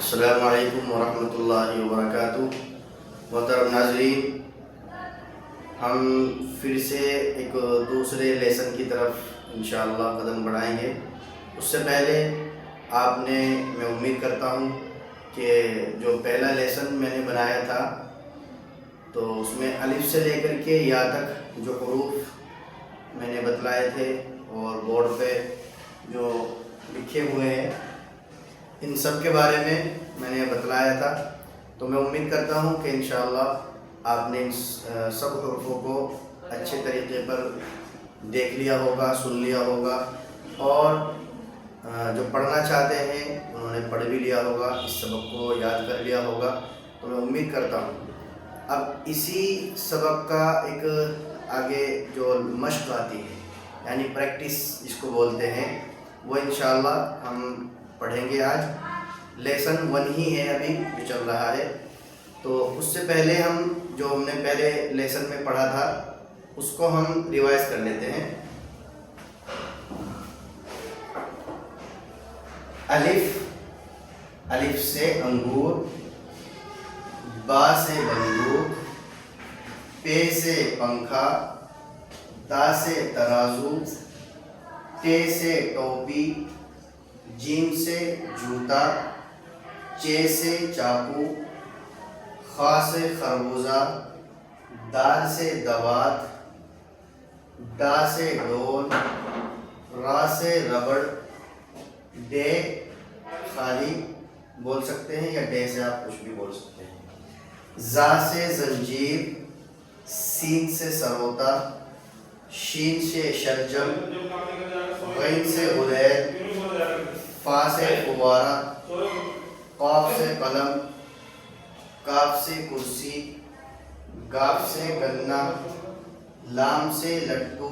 अस्सलामु अलैकुम वरहमतुल्लाहि वबरकातुहू। मोहतरम नाज़रीन, हम फिर से एक दूसरे लेसन की तरफ इंशाअल्लाह कदम बढ़ाएंगे। उससे पहले आपने, मैं उम्मीद करता हूँ कि जो पहला लेसन मैंने बनाया था तो उसमें अलिफ से लेकर के या तक जो हुरूफ मैंने बतलाए थे और बोर्ड पे जो लिखे हुए हैं इन सब के बारे में मैंने बतलाया था। तो मैं उम्मीद करता हूँ कि इंशाअल्लाह आपने इन सब हुरूफों को अच्छे तरीके पर देख लिया होगा, सुन लिया होगा और जो पढ़ना चाहते हैं उन्होंने पढ़ भी लिया होगा, इस सबक को याद कर लिया होगा। तो मैं उम्मीद करता हूँ अब इसी सबक का एक आगे जो मश्क आती है यानी प्रैक्टिस जिसको बोलते हैं वो इंशाअल्लाह हम पढ़ेंगे। आज लेसन 1 ही है अभी जो चल रहा है। तो उससे पहले हम जो हमने पहले लेसन में पढ़ा था उसको हम रिवाइज कर लेते हैं। अलिफ, अलिफ से अंगूर, बा से बंदूक, पे से पंखा, ता से तराजू, टे से टोपी, जीम से जूता, चे से चाकू, खा से खरबूजा, दाल से दवात, डा से डोल, रा से रबड़, डे खाली बोल सकते हैं या डे से आप कुछ भी बोल सकते हैं। जा से जंजीर, सीन से सरोता, शीन से शलजम, गैन से उदैर, फा से फुवारा, काफ से कलम, काफ से कुर्सी, गाफ से गन्ना, लाम से लट्टू,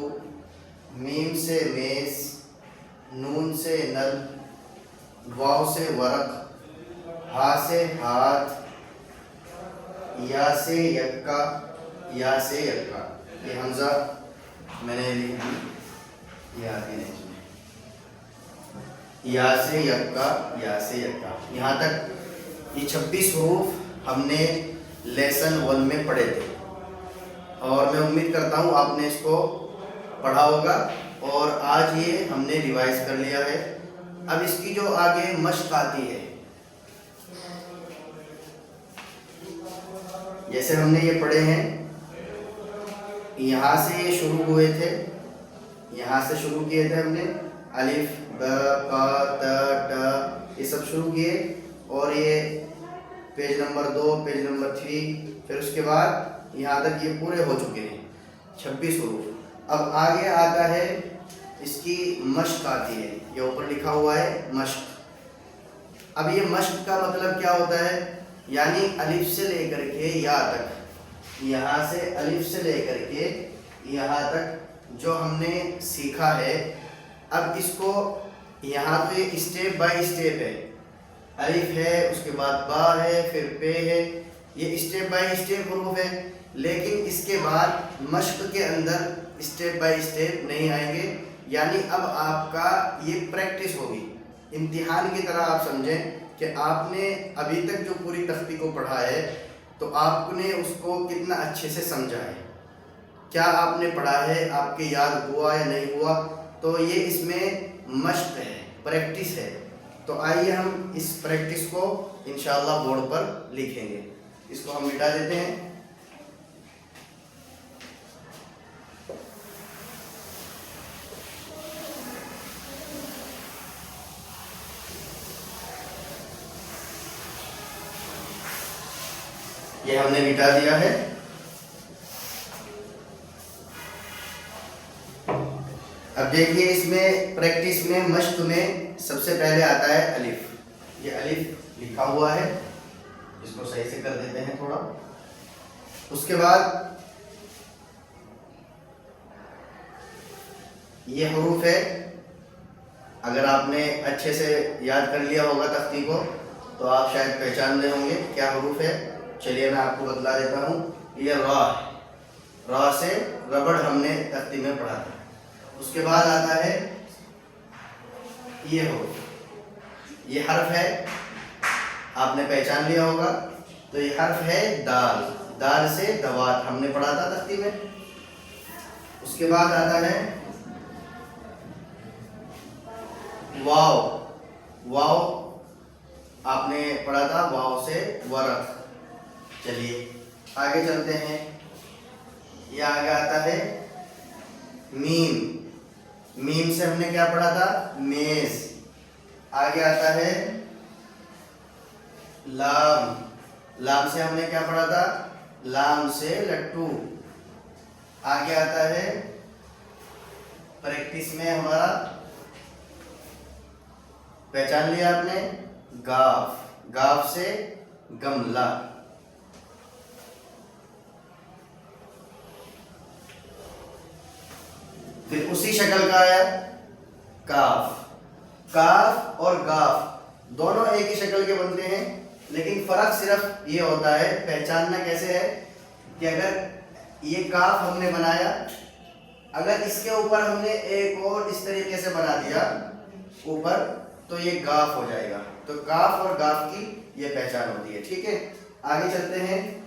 मीम से मेज़, नून से नल, वाव से वरक, हा से हाथ, या से यक्का, या से यक्का। ये हमजा मैंने लिख दी, या नहीं, या से यक्का, या से यक्का। यहाँ तक ये 26 हुरूफ हमने लेसन 1 में पढ़े थे और मैं उम्मीद करता हूँ आपने इसको पढ़ा होगा और आज ये हमने रिवाइज कर लिया है। अब इसकी जो आगे मश्क आती है, जैसे हमने ये पढ़े हैं, यहाँ से ये शुरू हुए थे, यहाँ से शुरू किए थे हमने, अलिफ ब क त ट ये सब शुरू किए और ये पेज नंबर 2, पेज नंबर 3, फिर उसके बाद यहाँ तक ये पूरे हो चुके हैं 26 हुरूफ। अब आगे आता है इसकी मश्क आती है, ये ऊपर लिखा हुआ है मश्क। अब ये मश्क का मतलब क्या होता है, यानी अलिफ से लेकर के या तक, यहाँ से अलिफ से लेकर के यहाँ तक जो हमने सीखा है, अब इसको यहाँ पे स्टेप बाय स्टेप है। अलिफ है, उसके बाद बा है, फिर पे है, ये स्टेप बाय स्टेप हुरूफ है। लेकिन इसके बाद मश्क के अंदर स्टेप बाय स्टेप नहीं आएंगे, यानी अब आपका ये प्रैक्टिस होगी, इम्तिहान की तरह आप समझें कि आपने अभी तक जो पूरी तख्ती को पढ़ा है तो आपने उसको कितना अच्छे से समझा है, क्या आपने पढ़ा है, आपके याद हुआ या नहीं हुआ। तो ये इसमें मश्क है, प्रैक्टिस है। तो आइए हम इस प्रैक्टिस को इंशाअल्लाह बोर्ड पर लिखेंगे। इसको हम मिटा देते हैं। ये हमने मिटा दिया है। अब देखिए इसमें प्रैक्टिस में, मश्क में सबसे पहले आता है अलिफ। ये अलिफ लिखा हुआ है, इसको सही से कर देते हैं थोड़ा। उसके बाद ये हुरूफ है, अगर आपने अच्छे से याद कर लिया होगा तख्ती को तो आप शायद पहचान रहे होंगे क्या हुरूफ है। चलिए मैं आपको बतला देता हूँ। ये रा है, रा से रबड़ हमने तख्ती में पढ़ा था। उसके बाद आता है ये हो, ये हर्फ है, आपने पहचान लिया होगा। तो ये हर्फ है दाल, दाल से दवात हमने पढ़ा था तख्ती में। उसके बाद आता है वाव, वाव आपने पढ़ा था, वाव से वरक। चलिए आगे चलते हैं। ये आगे आता है मीम, मीम से हमने क्या पढ़ा था, मेज। आगे आता है लाम, लाम से हमने क्या पढ़ा था, लाम से लट्टू। आगे आता है प्रैक्टिस में हमारा, पहचान लिया आपने, गाफ, गाफ से गमला। फिर उसी शक्ल का आया काफ, काफ और गाफ दोनों एक ही शक्ल के बनते हैं, लेकिन फर्क सिर्फ ये होता है, पहचानना कैसे है कि अगर ये काफ हमने बनाया, अगर इसके ऊपर हमने एक और इस तरीके से बना दिया ऊपर, तो ये गाफ हो जाएगा। तो काफ और गाफ की ये पहचान होती है। ठीक है, आगे चलते हैं।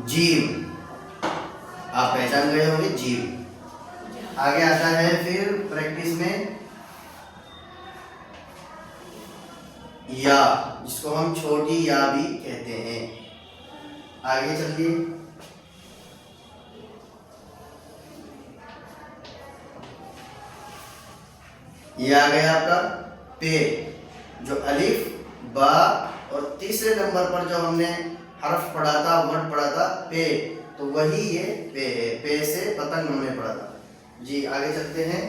जीम, आप पहचान गए होंगे, जीम। आगे आता है फिर प्रैक्टिस में या, जिसको हम छोटी या भी कहते हैं। आगे चलिए, ये आ गया आपका पे, जो अलिफ बा और तीसरे नंबर पर जो हमने हर्फ पढ़ा था, वर्ड पढ़ा था पे, तो वही ये पे है। पे से पतंग हमने पढ़ा था जी। आगे चलते हैं।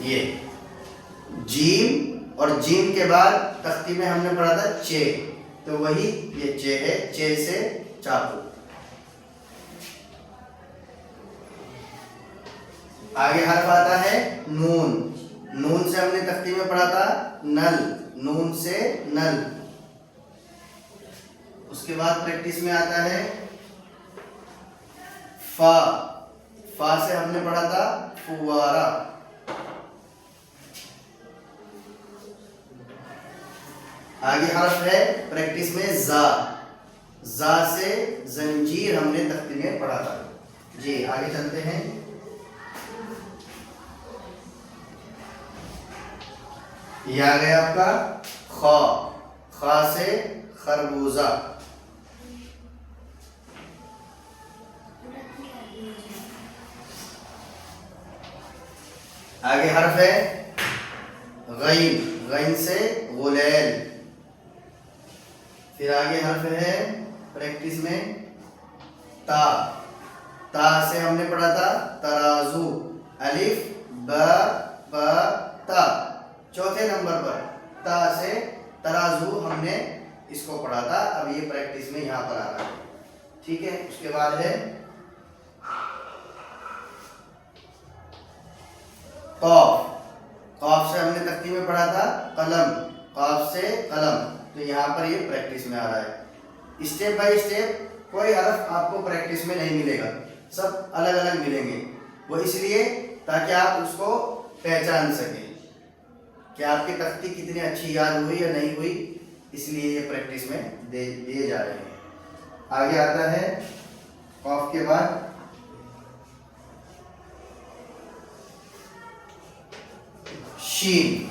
ये जीम, और जीम के बाद तख्ती में हमने पढ़ा था चे, तो वही ये चे है, चे से चाकू। आगे हर्फ आता है नून, नून से हमने तख्ती में पढ़ा था नल, नून से नल। उसके बाद प्रैक्टिस में आता है फा, फा से हमने पढ़ा था फुवारा। आगे हर्फ है प्रैक्टिस में जा, जा से जंजीर हमने तख्ती में पढ़ा था जी। आगे चलते हैं। यह आ गया आपका खा, खा से खरबूजा। आगे हर्फ है गैन, गैन से गुलैल। फिर आगे हर्फ है प्रैक्टिस में ता, ता से हमने पढ़ा था तराजू, अलिफ ब प ता। चौथे नंबर पर ता से तराजू हमने इसको पढ़ा था, अब ये प्रैक्टिस में यहाँ पर आ रहा है। ठीक है, उसके बाद है कौफ, कौफ से हमने तख्ती में पढ़ा था कलम, कौफ से कलम, तो यहाँ पर ये प्रैक्टिस में आ रहा है। स्टेप बाय स्टेप कोई हरफ आपको प्रैक्टिस में नहीं मिलेगा, सब अलग अलग मिलेंगे। वो इसलिए ताकि आप उसको पहचान सकें कि आपकी तख्ती कितनी अच्छी याद हुई या नहीं हुई, इसलिए ये प्रैक्टिस में दिए जा रहे हैं। आगे आता है कौफ के बाद शीन,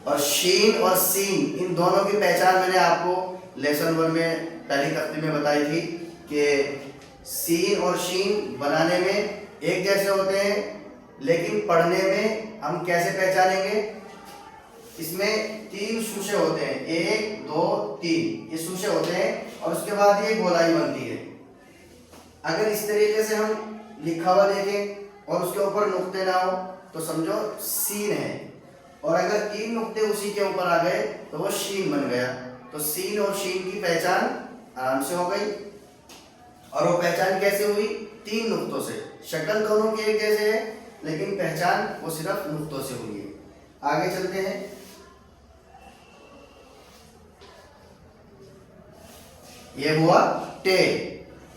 और शीन और सीन इन दोनों की पहचान मैंने आपको लेसन 1 में पहली तख्ती में बताई थी कि सीन और शीन बनाने में एक जैसे होते हैं, लेकिन पढ़ने में हम कैसे पहचानेंगे। इसमें 3 सूशे होते हैं, 1 2 3 ये सूशे होते हैं, और उसके बाद ये गोलाई बनती है। अगर इस तरीके से हम लिखा हुआ देखें और उसके ऊपर नुक्ते ना हो तो समझो सीन है, और अगर 3 नुक्ते उसी के ऊपर आ गए तो वो शीन बन गया। तो सीन और शीन की पहचान आराम से हो गई। और वो पहचान कैसे हुई, 3 नुक्तों से। शक्ल दोनों की एक जैसे है, लेकिन पहचान वो सिर्फ नुक्तों से हुई है। आगे चलते हैं। ये हुआ टे।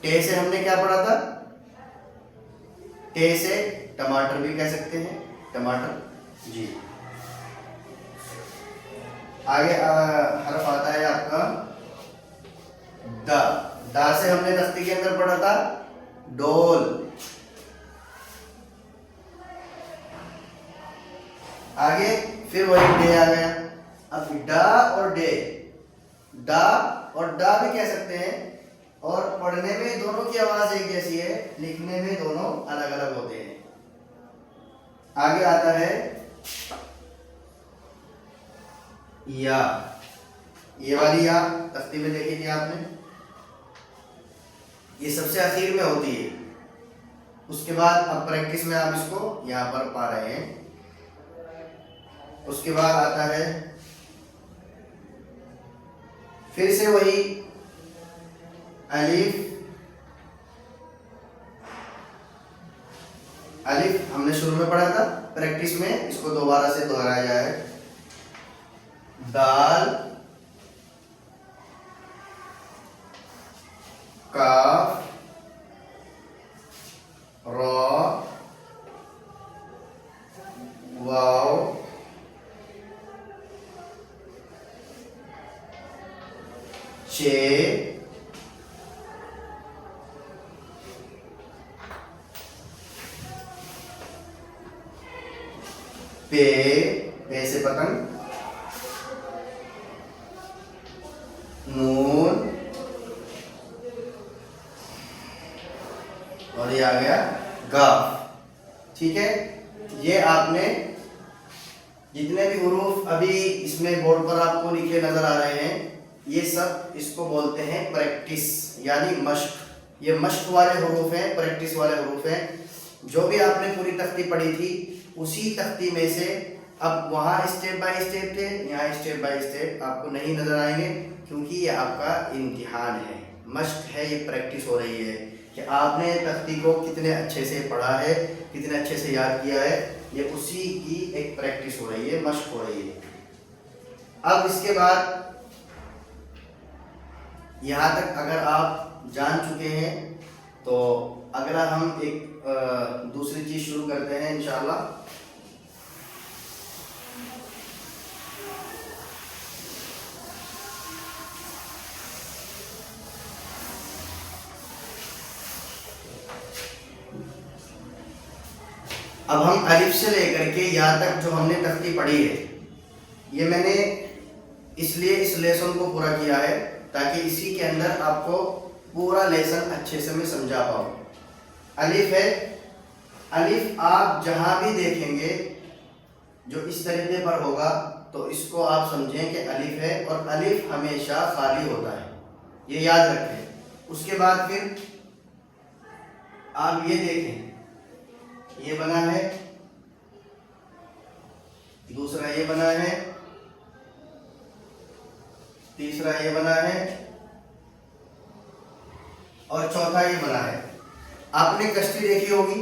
टे से हमने क्या पढ़ा था? टे से टमाटर भी कह सकते हैं, टमाटर जी। आगे हर्फ आता है आपका दा। दा से हमने दस्ती के अंदर पढ़ा था डोल। आगे फिर वही डे आ गया। अब डा और डे, डा और डा भी कह सकते हैं, और पढ़ने में दोनों की आवाज एक जैसी है, लिखने में दोनों अलग अलग होते हैं। आगे आता है या। ये वाली या तख्ती में देखी थी आपने, ये सबसे आखिर में होती है। उसके बाद अब प्रैक्टिस में आप इसको यहां पर पा रहे हैं। उसके बाद आता है फिर से वही अलिफ। अलिफ हमने शुरू में पढ़ा था, प्रैक्टिस में इसको दोबारा से दोहराया जाए। दाल, काफ, रॉ, वाव, चे, पे, पे से पतंग, नून, और ये आ गया गाफ। ठीक है, ये आपने जितने भी हुरूफ अभी इसमें बोर्ड पर आपको लिखे नजर आ रहे हैं, ये सब इसको बोलते हैं प्रैक्टिस, यानी मश्क। ये मश्क वाले हुरूफ हैं, प्रैक्टिस वाले हुरूफ हैं। जो भी आपने पूरी तख्ती पढ़ी थी, उसी तख्ती में से अब वहाँ स्टेप बाय स्टेप थे, यहाँ स्टेप बाय स्टेप आपको नहीं नजर आएंगे, क्योंकि ये आपका इम्तिहान है, मश्क है, ये प्रैक्टिस हो रही है कि आपने तख्ती को कितने अच्छे से पढ़ा है, कितने अच्छे से याद किया है। ये उसी की एक प्रैक्टिस हो रही है, मश्क हो रही है। अब इसके बाद यहाँ तक अगर आप जान चुके हैं, तो अगला हम एक दूसरी चीज शुरू करते हैं इंशाल्लाह। अब हम अलिफ से लेकर के या तक जो हमने तख्ती पढ़ी है, ये मैंने इसलिए इस लेसन को पूरा किया है ताकि इसी के अंदर आपको पूरा लेसन अच्छे से मैं समझा पाऊँ। अलिफ है, अलिफ आप जहाँ भी देखेंगे जो इस तरीके पर होगा, तो इसको आप समझें कि अलिफ है, और अलिफ हमेशा खाली होता है, ये याद रखें। उसके बाद फिर आप ये देखें, ये बना है, दूसरा ये बना है, तीसरा ये बना है, और चौथा ये बना है। आपने कश्ती देखी होगी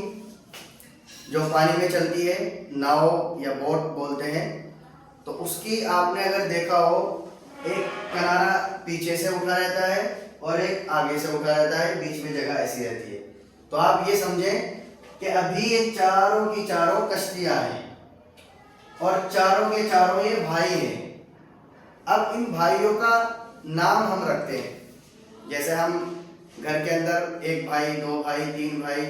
जो पानी में चलती है, नाव या बोट बोलते हैं, तो उसकी आपने अगर देखा हो, एक किनारा पीछे से उठा रहता है और एक आगे से उठा रहता है, बीच में जगह ऐसी रहती है। तो आप ये समझें कि अभी ये चारों की चारों कश्तियां हैं, और चारों के चारों ये भाई हैं। अब इन भाइयों का नाम हम रखते हैं, जैसे हम घर के अंदर एक भाई, दो भाई, तीन भाई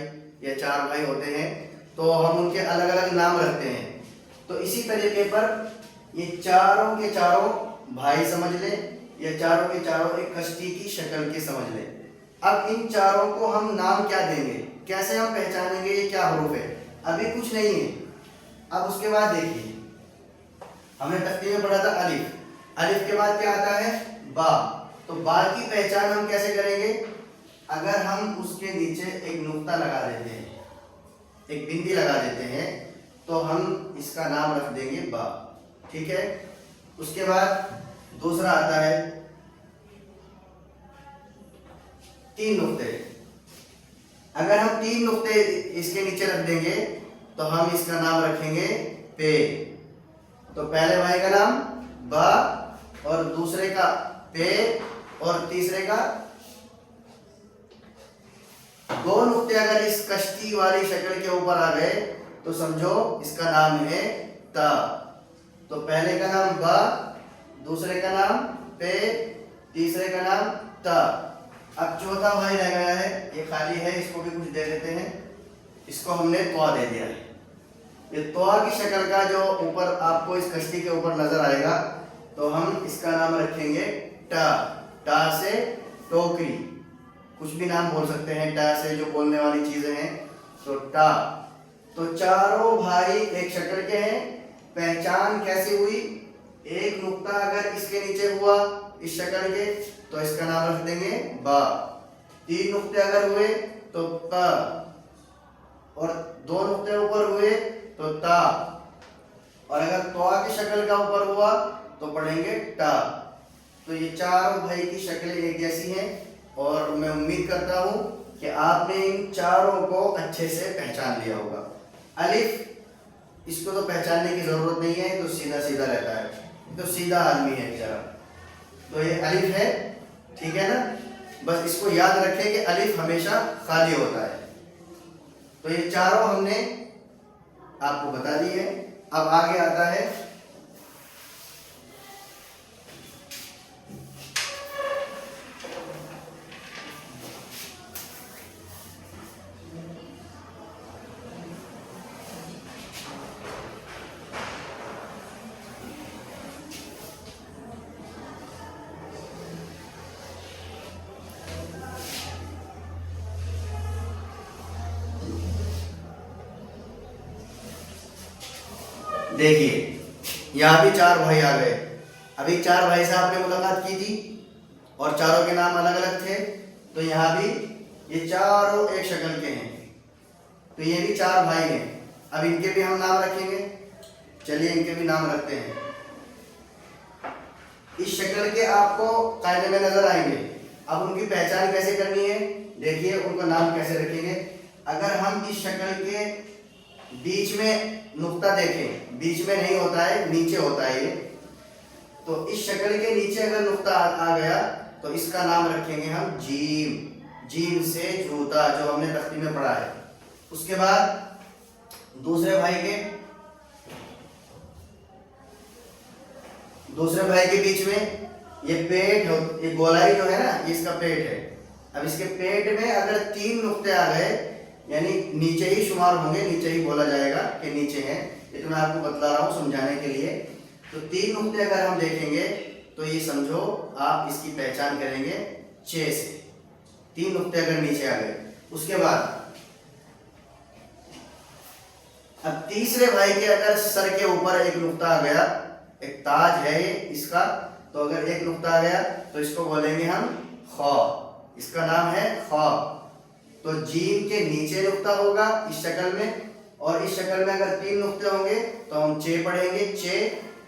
या चार भाई होते हैं, तो हम उनके अलग अलग नाम रखते हैं। तो इसी तरीके पर ये चारों के चारों भाई समझ लें, या चारों के चारों एक कश्ती की शक्ल के समझ लें। अब इन चारों को हम नाम क्या देंगे, कैसे हम पहचानेंगे ये क्या हरूफ है? अभी कुछ नहीं है। अब उसके बाद देखिए, हमने तख्ती में पढ़ा था अलिफ, अलिफ के बाद क्या आता है? बा। तो बा की पहचान हम कैसे करेंगे? अगर हम उसके नीचे एक नुक्ता लगा देते हैं, एक बिंदी लगा देते हैं, तो हम इसका नाम रख देंगे बा। ठीक है। उसके बाद दूसरा आता है तीन नुक्ते। अगर हम तीन नुक्ते इसके नीचे रख देंगे, तो हम इसका नाम रखेंगे पे। तो पहले भाई का नाम बा, और दूसरे का पे, और तीसरे का दो नुक्ते अगर इस कश्ती वाली शक्ल के ऊपर आ गए तो समझो इसका नाम है त। तो पहले का नाम ब, दूसरे का नाम पे, तीसरे का नाम त। अब चौथा भाई रह गया है, ये खाली है, इसको भी कुछ दे देते हैं। इसको हमने त्वा दे दिया है। ये त्वा की शक्ल का जो ऊपर आपको इस कश्ती के ऊपर नजर आएगा तो हम इसका नाम रखेंगे ट। टा से टोकरी, कुछ भी नाम बोल सकते हैं टा से, जो बोलने वाली चीजें हैं। तो टा। तो चारों भाई एक शक्ल के हैं। पहचान कैसे हुई? एक नुक्ता अगर इसके नीचे हुआ इस शक्ल के तो इसका नाम रख देंगे बा। तीन नुक्ते अगर हुए तो त, और दो नुक्ते ऊपर हुए तो ता, और अगर त्वा की शक्ल का ऊपर हुआ तो पढ़ेंगे टा। तो ये चारों भाई की शक्लें एक जैसी हैं और मैं उम्मीद करता हूं कि आपने इन चारों को अच्छे से पहचान लिया होगा। अलिफ, इसको तो पहचानने की जरूरत नहीं है, तो सीधा सीधा रहता है, तो सीधा आदमी है बेचारा। तो ये अलिफ है, ठीक है ना। बस इसको याद रखें कि अलिफ हमेशा खाली होता है। तो ये चारों हमने आपको बता दी है। अब आगे आता है देखिए, यहाँ भी चार भाई आ गए। अभी चार भाई से आपने मुलाकात की थी और चारों के नाम अलग अलग थे। तो यहाँ भी ये चारों एक शक्ल के हैं, तो ये भी चार भाई हैं। अब इनके भी हम नाम रखेंगे। चलिए इनके भी नाम रखते हैं। इस शक्ल के आपको कायदे में नजर आएंगे। अब उनकी पहचान कैसे करनी है, देखिए उनका नाम कैसे रखेंगे। अगर हम इस शक्ल के बीच में नुक्ता देखें, बीच में नहीं होता है, नीचे होता है ये, तो इस शक्ल के नीचे अगर नुक्ता आ गया तो इसका नाम रखेंगे हम जीम। जीम से जूता, जो हमने तख्ती में पढ़ा है। उसके बाद दूसरे भाई के बीच में ये पेट, ये गोलाई जो है ना, ये इसका पेट है। अब इसके पेट में अगर तीन नुक्ते आ गए, यानी नीचे ही शुमार होंगे, नीचे ही बोला जाएगा कि नीचे हैं। ये तो मैं आपको बतला रहा हूँ समझाने के लिए। तो तीन नुक्ते अगर हम देखेंगे तो ये समझो आप इसकी पहचान करेंगे 6 से। तीन नुक्ते अगर नीचे आ गए, उसके बाद अब तीसरे भाई के अगर सर के ऊपर एक नुक्ता आ गया, एक ताज है ये इसका, तो अगर एक नुक्ता आ गया तो इसको बोलेंगे हम खौ। इसका नाम है खौ। तो जीम के नीचे नुक्ता होगा इस शक्ल में, और इस शक्ल में अगर तीन नुक्ते होंगे तो हम चे पढ़ेंगे।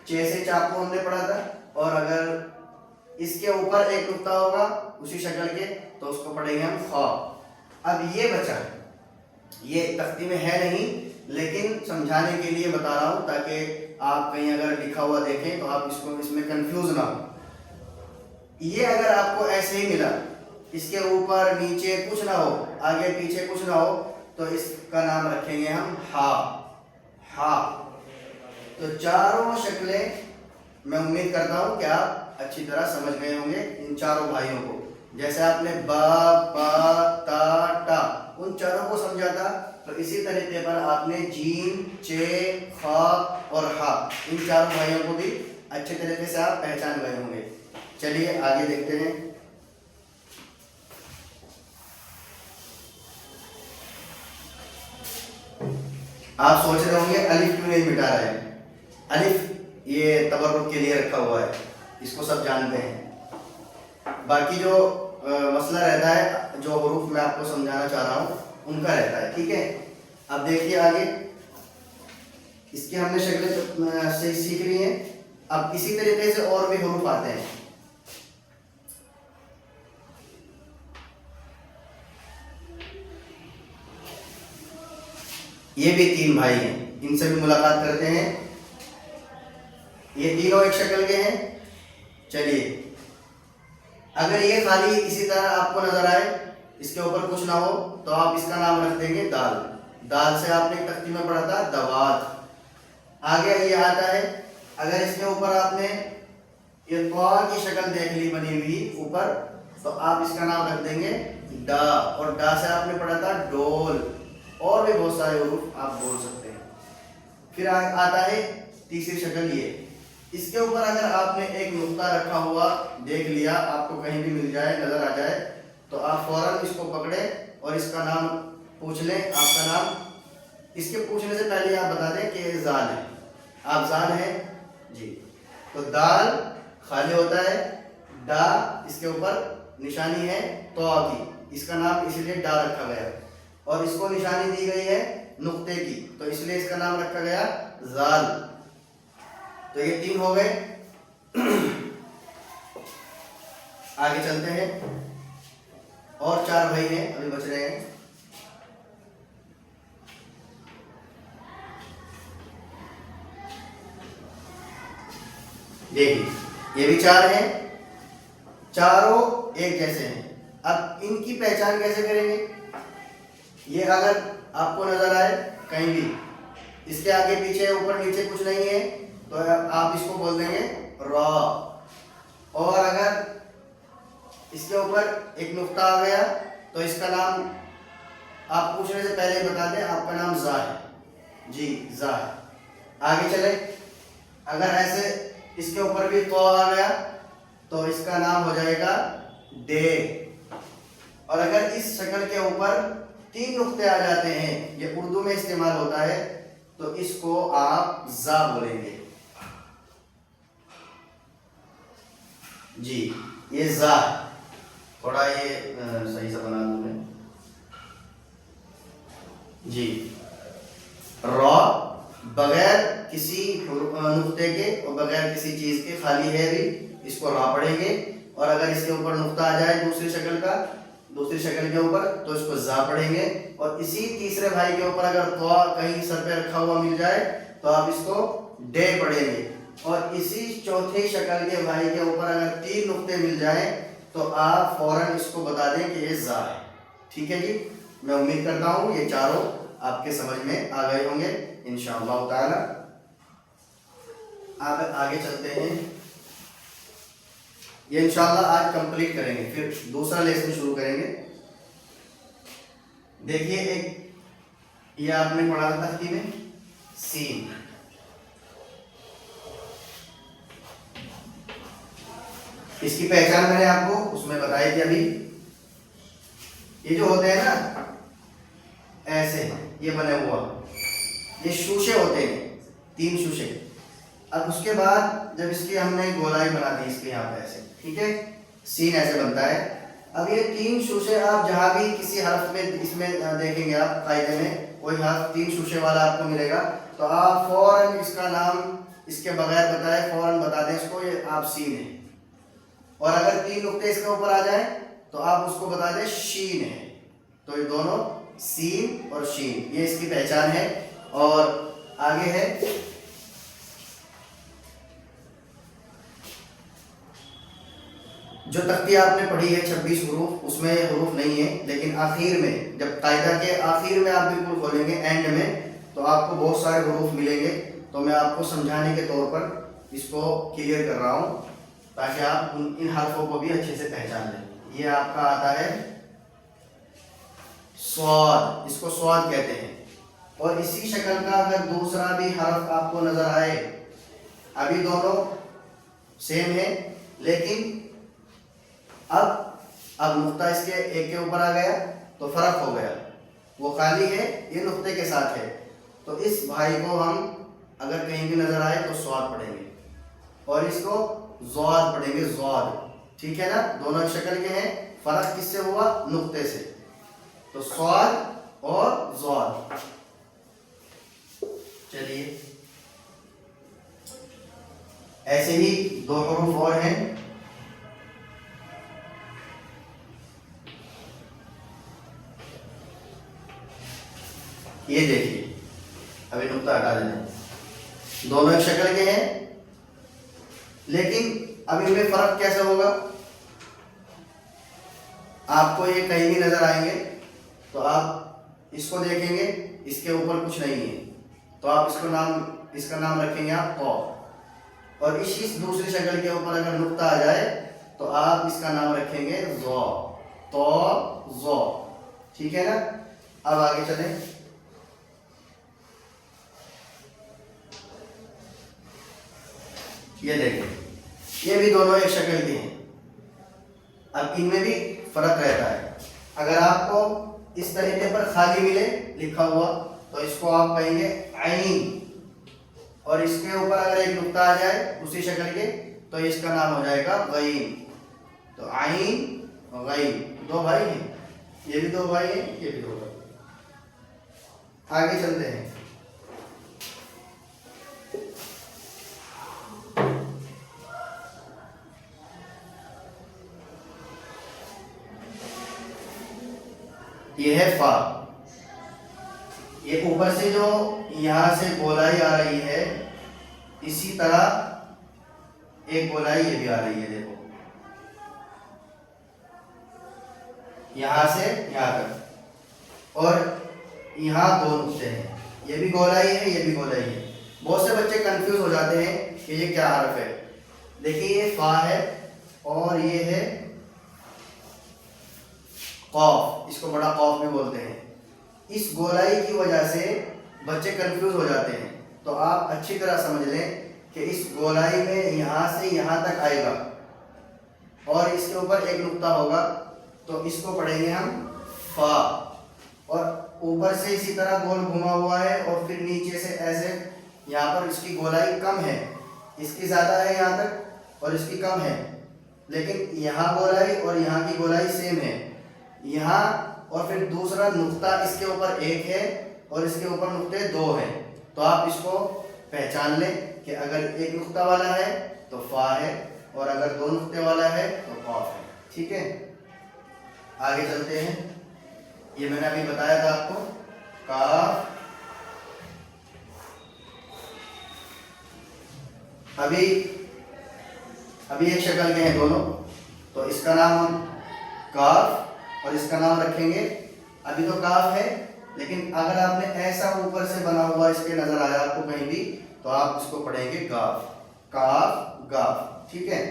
चे से चाकू हमने पढ़ा था। और अगर इसके ऊपर एक नुक्ता होगा उसी शक्ल के तो उसको पढ़ेंगे हम खौ। अब ये बचा, ये तख्ती में है नहीं, लेकिन समझाने के लिए बता रहा हूं ताकि आप कहीं अगर लिखा हुआ देखें तो आप इसमें कंफ्यूज ना हो। ये अगर आपको ऐसे ही मिला, इसके ऊपर नीचे कुछ ना हो, आगे पीछे कुछ ना हो, तो इसका नाम रखेंगे हम हा। हा। तो चारों शक्लें मैं उम्मीद करता हूं कि आप अच्छी तरह समझ गए होंगे इन चारों भाइयों को। जैसे आपने बा, पा, ता, टा, उन चारों को समझा था, तो इसी तरीके पर आपने जीम, चे, खा और हा, इन चारों भाइयों को भी अच्छे तरीके से आप पहचान गए होंगे। चलिए आगे देखते हैं। आप सोच रहे होंगे अलिफ क्यों नहीं मिटा रहे हैं। अलिफ ये तबर्रुक के लिए रखा हुआ है, इसको सब जानते हैं। बाकी जो मसला रहता है, जो हुरूफ मैं आपको समझाना चाह रहा हूँ, उनका रहता है, ठीक है। अब देखिए आगे, इसके हमने शक्लें से सीख ली हैं। अब इसी तरीके से और भी हुरूफ आते हैं। ये भी तीन भाई हैं, इनसे भी मुलाकात करते हैं। ये तीनों एक शक्ल के हैं। चलिए, अगर ये खाली इसी तरह आपको नजर आए इसके ऊपर कुछ ना हो तो आप इसका नाम रख देंगे दाल। दाल से आपने तख्ती में पढ़ा था दवात। आगे ये आता है, अगर इसके ऊपर आपने ये क़ा की शक्ल देख ली बनी हुई ऊपर, तो आप इसका नाम रख देंगे डा, और डा से आपने पढ़ा था डोल, और भी बहुत सारे हरूफ आप बोल सकते हैं। फिर आता है तीसरी शक्ल ये, इसके ऊपर अगर आपने एक नुक्ता रखा हुआ देख लिया, आपको कहीं भी मिल जाए, नजर आ जाए, तो आप फौरन इसको पकड़े और इसका नाम पूछ लें, आपका नाम। इसके पूछने से पहले आप बता दें कि जाल है, आप जाल हैं जी। तो दाल खाली होता है, डा इसके ऊपर निशानी है तो की, इसका नाम इसलिए डा रखा गया, और इसको निशानी दी गई है नुक्ते की, तो इसलिए इसका नाम रखा गया जाल। तो ये 3 हो गए। आगे चलते हैं, और 4 भाई हैं अभी बच रहे हैं। देखिए ये भी 4 हैं, चारों एक जैसे हैं। अब इनकी पहचान कैसे करेंगे? ये अगर आपको नजर आए कहीं भी, इसके आगे पीछे ऊपर नीचे कुछ नहीं है, तो आप इसको बोल देंगे रॉ। और अगर इसके ऊपर एक नुक्ता आ गया तो इसका नाम आप पूछने से पहले ही बता दें, आपका नाम जा है जी, जा है। आगे चले, अगर ऐसे इसके ऊपर भी तो आ गया तो इसका नाम हो जाएगा डे। और अगर इस शक्ल के ऊपर 3 नुक्ते आ जाते हैं, ये उर्दू में इस्तेमाल होता है, तो इसको आप जा बोलेंगे जी। ये जा, थोड़ा ये सही से बना दूं मैं जी। रॉ बगैर किसी नुक्ते के और बगैर किसी चीज के, खाली है भी, इसको रॉ पढ़ेंगे। और अगर इसके ऊपर नुक्ता आ जाए दूसरी शक्ल के ऊपर, तो इसको जा पढ़ेंगे। और इसी तीसरे भाई के ऊपर अगर तो कहीं सर पे रखा हुआ मिल जाए तो आप इसको डे पढ़ेंगे। और इसी चौथी शक्ल के भाई के ऊपर अगर 3 नुक्ते मिल जाए तो आप फौरन इसको बता दें कि ये जा है। ठीक है जी, मैं उम्मीद करता हूँ ये चारों आपके समझ में आ गए होंगे इंशाअल्लाह ताला। अब आगे चलते हैं, ये इंशाअल्लाह आज कंप्लीट करेंगे, फिर दूसरा लेसन शुरू करेंगे। देखिए एक ये आपने पढ़ा था तख्ती में सीन, इसकी पहचान मैंने आपको उसमें बताई थी अभी। ये जो होते हैं ना ऐसे, ये बने हुआ, ये शूशे होते हैं, 3 शूशे। अब उसके बाद जब इसकी हमने गोलाई बना दी इसके यहाँ पे ऐसे, ठीक है, सीन ऐसे बनता है। अब ये 3 शूशे आप जहाँ भी किसी हर्फ में इसमें देखेंगे, आप कायदे में कोई हर्फ 3 शूशे वाला आपको मिलेगा, तो आप फौरन इसका नाम इसके बगैर बताए फौरन बता दें इसको, ये आप सीन है। और अगर 3 नुक्ते इसके ऊपर आ जाए तो आप उसको बता दें शीन है। तो ये दोनों सीन और शीन, ये इसकी पहचान है। और आगे है जो तख्ती आपने पढ़ी है 26 हरूफ, उसमें हरूफ नहीं है, लेकिन आखिर में जब कायदा के आखिर में आप बिल्कुल खोलेंगे एंड में, तो आपको बहुत सारे हरूफ मिलेंगे। तो मैं आपको समझाने के तौर पर इसको क्लियर कर रहा हूँ ताकि आप इन हरफों को भी अच्छे से पहचान लें। ये आपका आता है स्वाद, इसको स्वाद कहते हैं। और इसी शक्ल का अगर दूसरा भी हरफ आपको नजर आए, अभी दोनों सेम है, लेकिन अब नुक्ता इसके एक के ऊपर आ गया तो फर्क हो गया, वो खाली है, ये नुक्ते के साथ है। तो इस भाई को हम अगर कहीं भी नजर आए तो स्वाद पढ़ेंगे और इसको ज़ौद पढ़ेंगे, ज़ौद। ठीक है ना, दोनों एक शक्ल के हैं, फर्क किससे हुआ? नुक्ते से। तो स्वाद और ज़ौद। चलिए ऐसे ही 2 हरूफ और हैं। ये देखिए, अभी नुक्ता हटा देना, दोनों एक शक्ल के हैं, लेकिन अब इनमें फर्क कैसे होगा? आपको ये कहीं भी नजर आएंगे तो आप इसको देखेंगे, इसके ऊपर कुछ नहीं है तो आप इसका नाम रखेंगे आप तो। और इस दूसरी शक्ल के ऊपर अगर नुक्ता आ जाए तो आप इसका नाम रखेंगे ज़ो, तो ज़ो। ठीक है ना। अब आगे चलें। ये देखें, ये भी दोनों एक शक्ल के हैं। अब इनमें भी फर्क रहता है। अगर आपको इस तरीके पर खाली मिले लिखा हुआ तो इसको आप कहेंगे आइन, और इसके ऊपर अगर एक नुक्ता आ जाए उसी शक्ल के तो इसका नाम हो जाएगा गईन। तो आइन और गईन दो भाई हैं, ये भी दो भाई हैं, ये भी दो भाई। आगे चलते हैं। ये है फा। ये ऊपर से जो यहां से गोलाई आ रही है इसी तरह एक गोलाई ये भी आ रही है। देखो यहां से यहां तक, और यहां दो नुक्ते हैं, ये भी गोलाई है ये भी गोलाई है। बहुत से बच्चे कंफ्यूज हो जाते हैं कि ये क्या हर्फ है। देखिए ये फा है और ये है कौफ, इसको बड़ा कौफ भी बोलते हैं। इस गोलाई की वजह से बच्चे कंफ्यूज हो जाते हैं। तो आप अच्छी तरह समझ लें कि इस गोलाई में यहाँ से यहाँ तक आएगा और इसके ऊपर एक नुक्ता होगा तो इसको पढ़ेंगे हम फा, और ऊपर से इसी तरह गोल घुमा हुआ है और फिर नीचे से ऐसे। यहाँ पर इसकी गोलाई कम है, इसकी ज़्यादा है यहाँ तक और इसकी कम है, लेकिन यहाँ गोलाई और यहाँ की गोलाई सेम है। यहाँ और फिर दूसरा नुक्ता इसके ऊपर एक है और इसके ऊपर नुक्ते दो हैं। तो आप इसको पहचान लें कि अगर एक नुक्ता वाला है तो फा है और अगर दो नुक्ते वाला है तो कौफ है। ठीक है, आगे चलते हैं। ये मैंने अभी बताया था आपको काफ। अभी एक शक्ल के हैं दोनों, तो इसका नाम हम काफ और इसका नाम रखेंगे। अभी तो काफ है, लेकिन अगर आपने ऐसा ऊपर से बना हुआ इसके नजर आया आपको कहीं भी तो आप इसको पढ़ेंगे गाफ, काफ गाफ। ठीक है।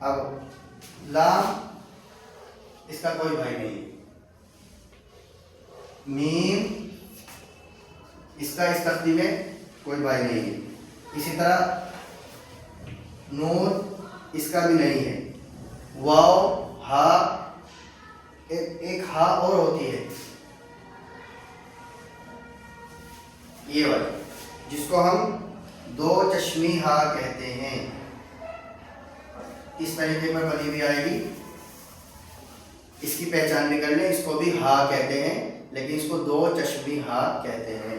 अब लाम, इसका कोई भाई नहीं। मीम, इसका इस तख्ती में कोई भाई नहीं है। इसी तरह नून, इसका भी नहीं है। वाव, हा, एक हा और होती है ये वाली, जिसको हम दो चश्मी हा कहते हैं। इस तरीके पर बनी हुई आएगी, इसकी पहचान भी कर लें। इसको भी हा कहते हैं लेकिन इसको दो चश्मी हा कहते हैं।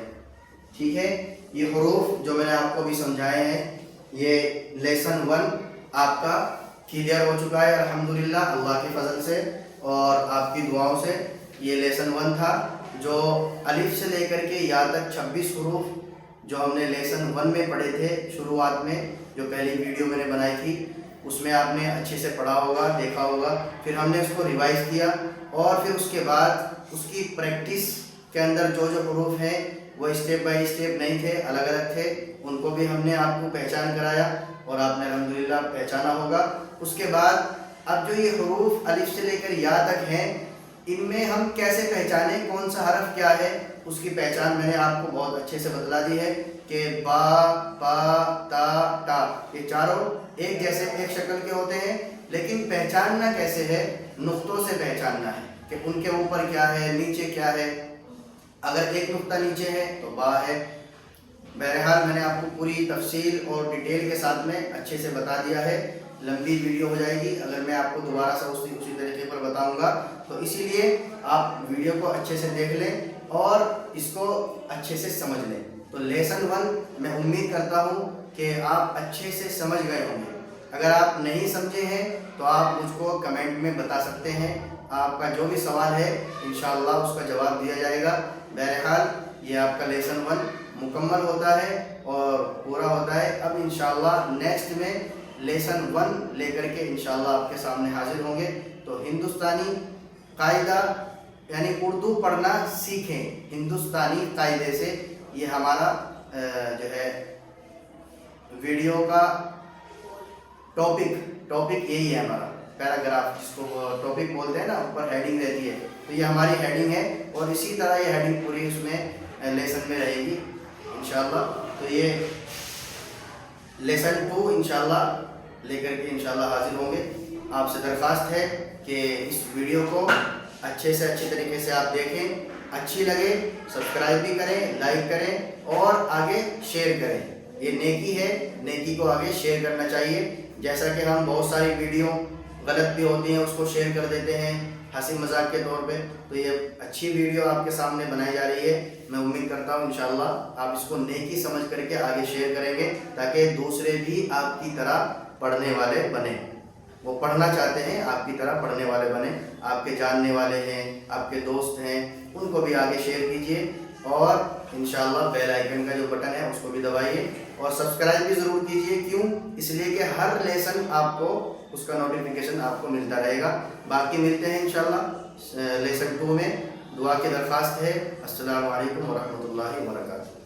ठीक है। ये हुरूफ जो मैंने आपको भी समझाए हैं, ये लेसन 1 आपका क्लियर हो चुका है अल्हम्दुलिल्लाह, अल्लाह के फजल से और आपकी दुआओं से। ये लेसन 1 था जो अलिफ से लेकर के या तक 26 हुरूफ जो हमने लेसन 1 में पढ़े थे शुरुआत में, जो पहली वीडियो मैंने बनाई थी उसमें आपने अच्छे से पढ़ा होगा, देखा होगा। फिर हमने उसको रिवाइज किया और फिर उसके बाद उसकी प्रैक्टिस के अंदर जो जो हुरूफ हैं वो स्टेप बाय स्टेप नहीं थे, अलग अलग थे, उनको भी हमने आपको पहचान कराया और आपने अल्हम्दुलिल्लाह पहचाना होगा। उसके बाद अब जो ये हुरूफ अलिफ से लेकर या तक हैं, इनमें हम कैसे पहचानें कौन सा हरफ क्या है, उसकी पहचान मैंने आपको बहुत अच्छे से बतला दी है कि बा, पा, ता, टा, ये चारों एक जैसे एक शक्ल के होते हैं, लेकिन पहचानना कैसे है, नुक्तों से पहचानना है कि उनके ऊपर क्या है, नीचे क्या है। अगर एक नुक्ता नीचे है तो बा है। बहरहाल मैंने आपको पूरी तफसील और डिटेल के साथ में अच्छे से बता दिया है। लंबी वीडियो हो जाएगी अगर मैं आपको दोबारा से उसी तरीके पर बताऊंगा, तो इसीलिए आप वीडियो को अच्छे से देख लें और इसको अच्छे से समझ लें। तो लेसन 1 मैं उम्मीद करता हूं कि आप अच्छे से समझ गए होंगे। अगर आप नहीं समझे हैं तो आप मुझको कमेंट में बता सकते हैं, आपका जो भी सवाल है इंशाअल्लाह उसका जवाब दिया जाएगा। बहरहाल ये आपका लेसन 1 मुकम्मल होता है और पूरा होता है। अब इंशाअल्लाह नेक्स्ट में लेसन 1 लेकर के इंशाअल्लाह आपके सामने हाजिर होंगे। तो हिंदुस्तानी कायदा यानी उर्दू पढ़ना सीखें हिंदुस्तानी कायदे से। ये हमारा जो है वीडियो का टॉपिक यही है हमारा, पैराग्राफ जिसको टॉपिक बोलते हैं ना, ऊपर हेडिंग रहती है, तो ये हमारी हेडिंग है और इसी तरह ये हेडिंग पूरी उसमें लेसन में रहेगी इंशाल्लाह। तो ये लेसन 2 इंशाल्लाह लेकर के इंशाल्लाह हाजिर होंगे। आपसे दरख्वास्त है कि इस वीडियो को अच्छे से अच्छे तरीके से आप देखें, अच्छी लगे सब्सक्राइब भी करें, लाइक करें और आगे शेयर करें। ये नेकी है, नेकी को आगे शेयर करना चाहिए। जैसा कि हम बहुत सारी वीडियो गलत भी होती हैं उसको शेयर कर देते हैं हंसी मजाक के तौर पे, तो ये अच्छी वीडियो आपके सामने बनाई जा रही है। मैं उम्मीद करता हूँ इंशाल्लाह आप इसको नेकी समझ करके आगे शेयर करेंगे ताकि दूसरे भी आपकी तरह पढ़ने वाले बने। वो पढ़ना चाहते हैं, आपकी तरह पढ़ने वाले बने, आपके जानने वाले हैं, आपके दोस्त हैं, उनको भी आगे शेयर कीजिए और इंशाल्लाह बेल आइकन का जो बटन है उसको भी दबाइए और सब्सक्राइब भी ज़रूर कीजिए। क्यों? इसलिए कि हर लेसन आपको उसका नोटिफिकेशन आपको मिलता रहेगा। बाकी मिलते हैं इंशाल्लाह लेसन 2 में। दुआ की दरख्वास्त है। अस्सलामु अलैकुम वरहमतुल्लाहि वबरकातुहू।